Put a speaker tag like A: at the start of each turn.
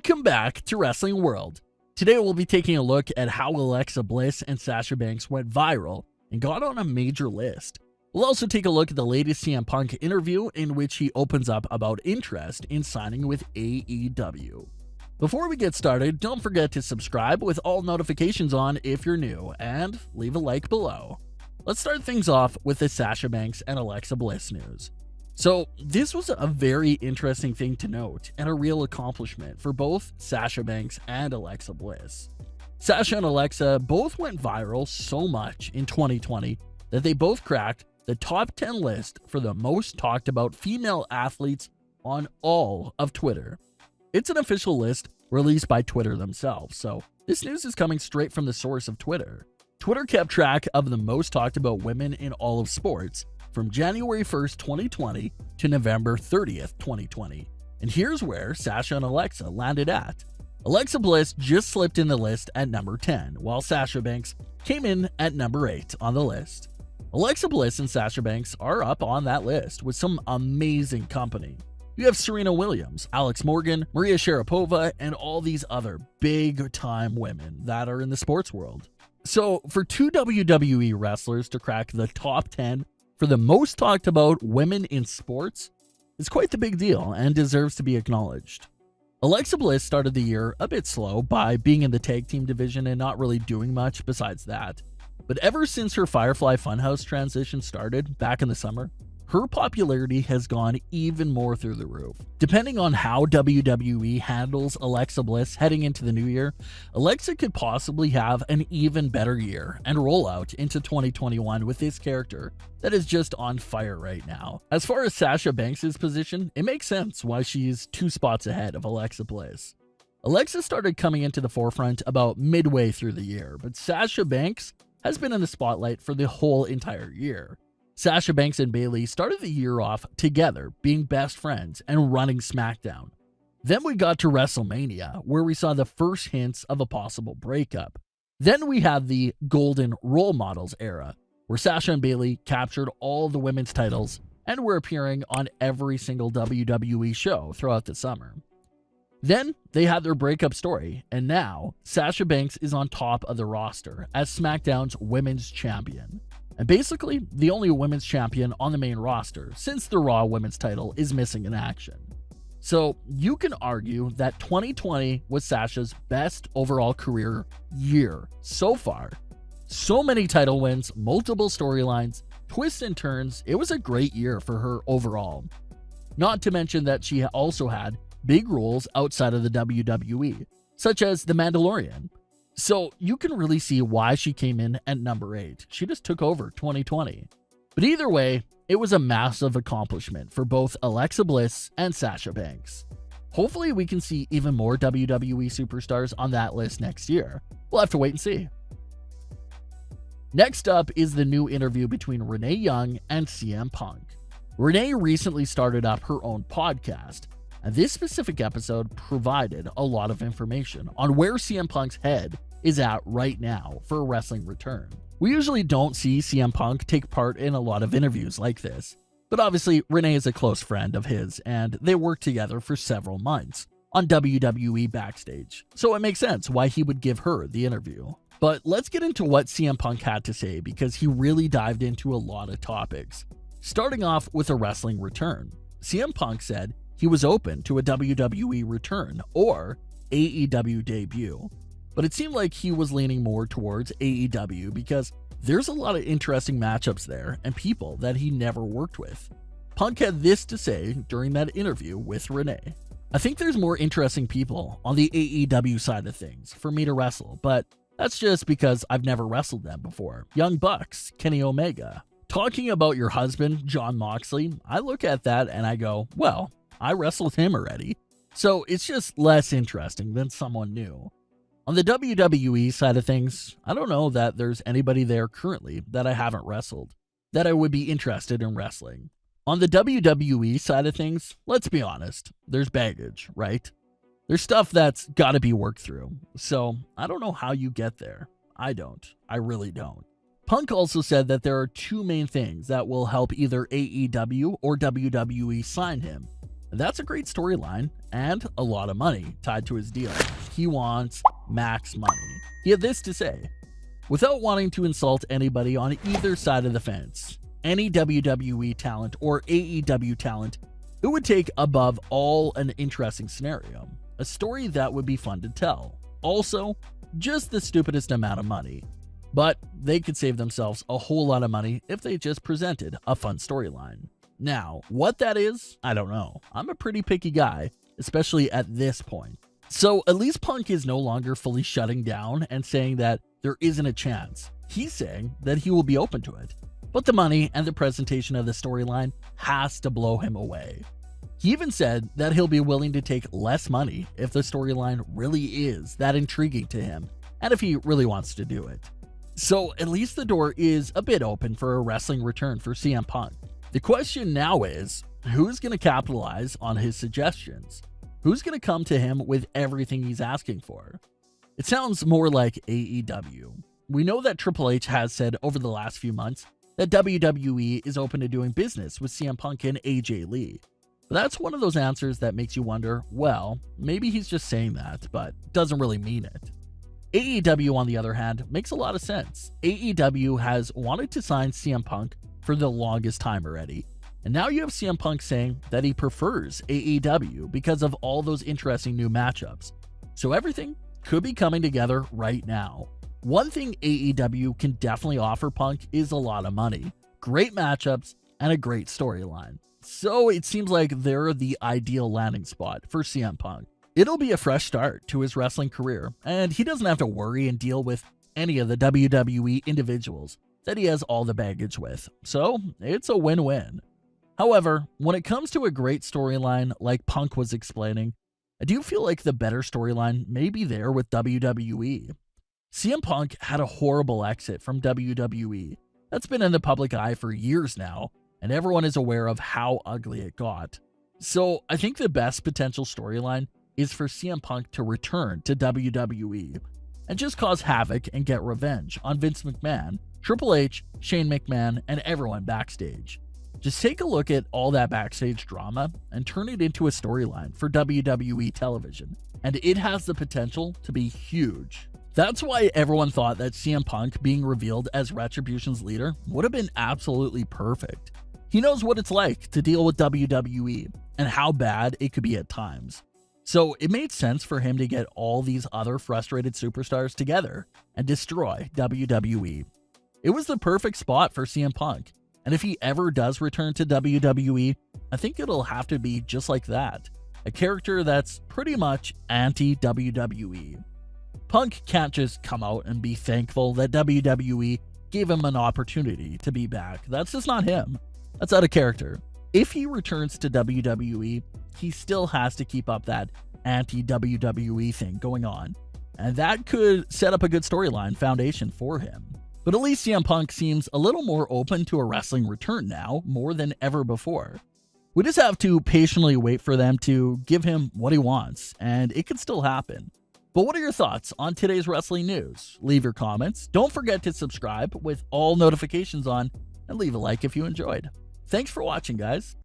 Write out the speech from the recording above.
A: Welcome back to Wrestling World. Today we'll be taking a look at how Alexa Bliss and Sasha Banks went viral and got on a major list. We'll also take a look at the latest CM Punk interview in which he opens up about interest in signing with AEW. Before we get started, don't forget to subscribe with all notifications on if you're new, and leave a like below. Let's start things off with the Sasha Banks and Alexa Bliss news. So this was a very interesting thing to note and a real accomplishment for both Sasha Banks and Alexa Bliss. Sasha and Alexa both went viral so much in 2020 that they both cracked the top 10 list for the most talked about female athletes on all of Twitter. It's an official list released by Twitter themselves, so this news is coming straight from the source of Twitter. Twitter kept track of the most talked about women in all of sports from January 1st, 2020 to November 30th, 2020. And here's where Sasha and Alexa landed at. Alexa Bliss just slipped in the list at number 10, while Sasha Banks came in at number 8 on the list. Alexa Bliss and Sasha Banks are up on that list with some amazing company. You have Serena Williams, Alex Morgan, Maria Sharapova, and all these other big-time women that are in the sports world. So for two WWE wrestlers to crack the top 10 for the most talked about women in sports is quite the big deal and deserves to be acknowledged. Alexa Bliss started the year a bit slow by being in the tag team division and not really doing much besides that. But ever since her Firefly Funhouse transition started back in the summer, her popularity has gone even more through the roof. Depending on how WWE handles Alexa Bliss heading into the new year, Alexa could possibly have an even better year and roll out into 2021 with this character that is just on fire right now. As far as Sasha Banks' position, it makes sense why she's 2 spots ahead of Alexa Bliss. Alexa started coming into the forefront about midway through the year, but Sasha Banks has been in the spotlight for the whole entire year. Sasha Banks and Bayley started the year off together, being best friends and running SmackDown. Then we got to WrestleMania, where we saw the first hints of a possible breakup. Then we had the Golden Role Models era, where Sasha and Bayley captured all the women's titles and were appearing on every single WWE show throughout the summer. Then they had their breakup story, and now Sasha Banks is on top of the roster as SmackDown's Women's Champion. And basically, the only women's champion on the main roster, since the Raw Women's title is missing in action. So you can argue that 2020 was Sasha's best overall career year so far. So many title wins, multiple storylines, twists and turns. It was a great year for her overall. Not to mention that she also had big roles outside of the WWE, such as The Mandalorian. So you can really see why she came in at number 8. She just took over 2020. But either way, it was a massive accomplishment for both Alexa Bliss and Sasha Banks. Hopefully we can see even more WWE superstars on that list next year. We'll have to wait and see. Next up is the new interview between Renee Young and CM Punk. Renee recently started up her own podcast, and this specific episode provided a lot of information on where CM Punk's head is at right now for a wrestling return. We usually don't see CM Punk take part in a lot of interviews like this, but obviously Renee is a close friend of his and they worked together for several months on WWE Backstage, so it makes sense why he would give her the interview. But let's get into what CM Punk had to say because he really dived into a lot of topics. Starting off with a wrestling return, CM Punk said he was open to a WWE return or AEW debut, but it seemed like he was leaning more towards AEW because there's a lot of interesting matchups there and people that he never worked with. Punk had this to say during that interview with Renee. I think there's more interesting people on the AEW side of things for me to wrestle, but that's just because I've never wrestled them before. Young Bucks, Kenny Omega. Talking about your husband, Jon Moxley, I look at that and I go, well, I wrestled him already, so it's just less interesting than someone new. On the WWE side of things, I don't know that there's anybody there currently that I haven't wrestled, that I would be interested in wrestling. On the WWE side of things, let's be honest, there's baggage, right? There's stuff that's gotta be worked through, so I don't know how you get there. I don't. I really don't. Punk also said that there are 2 main things that will help either AEW or WWE sign him. That's a great storyline and a lot of money tied to his deal. He wants max money. He had this to say: "Without wanting to insult anybody on either side of the fence, any WWE talent or AEW talent, it would take above all an interesting scenario, a story that would be fun to tell. Also, just the stupidest amount of money. But they could save themselves a whole lot of money if they just presented a fun storyline." Now, what that is, I don't know. I'm a pretty picky guy, especially at this point. So at least Punk is no longer fully shutting down and saying that there isn't a chance. He's saying that he will be open to it. But the money and the presentation of the storyline has to blow him away. He even said that he'll be willing to take less money if the storyline really is that intriguing to him, and if he really wants to do it. So at least the door is a bit open for a wrestling return for CM Punk. The question now is, who's going to capitalize on his suggestions? Who's going to come to him with everything he's asking for? It sounds more like AEW. We know that Triple H has said over the last few months that WWE is open to doing business with CM Punk and AJ Lee. But that's one of those answers that makes you wonder, well, maybe he's just saying that, but doesn't really mean it. AEW, on the other hand, makes a lot of sense. AEW has wanted to sign CM Punk for the longest time already. And now you have CM Punk saying that he prefers AEW because of all those interesting new matchups. So everything could be coming together right now. One thing AEW can definitely offer Punk is a lot of money, great matchups, and a great storyline. So it seems like they're the ideal landing spot for CM Punk. It'll be a fresh start to his wrestling career, and he doesn't have to worry and deal with any of the WWE individuals that he has all the baggage with. So it's a win-win. However, when it comes to a great storyline like Punk was explaining, I do feel like the better storyline may be there with WWE. CM Punk had a horrible exit from WWE. That's been in the public eye for years now, and everyone is aware of how ugly it got. So I think the best potential storyline is for CM Punk to return to WWE and just cause havoc and get revenge on Vince McMahon, Triple H, Shane McMahon, and everyone backstage. Just take a look at all that backstage drama and turn it into a storyline for WWE television, and it has the potential to be huge. That's why everyone thought that CM Punk being revealed as Retribution's leader would have been absolutely perfect. He knows what it's like to deal with WWE and how bad it could be at times. So it made sense for him to get all these other frustrated superstars together and destroy WWE. It was the perfect spot for CM Punk, and if he ever does return to WWE, I think it'll have to be just like that, a character that's pretty much anti-WWE. Punk can't just come out and be thankful that WWE gave him an opportunity to be back. That's just not him. That's out of character. If he returns to WWE, he still has to keep up that anti-WWE thing going on, and that could set up a good storyline foundation for him. But at least CM Punk seems a little more open to a wrestling return now, more than ever before. We just have to patiently wait for them to give him what he wants, and it could still happen. But what are your thoughts on today's wrestling news? Leave your comments. Don't forget to subscribe with all notifications on, and leave a like if you enjoyed. Thanks for watching, guys.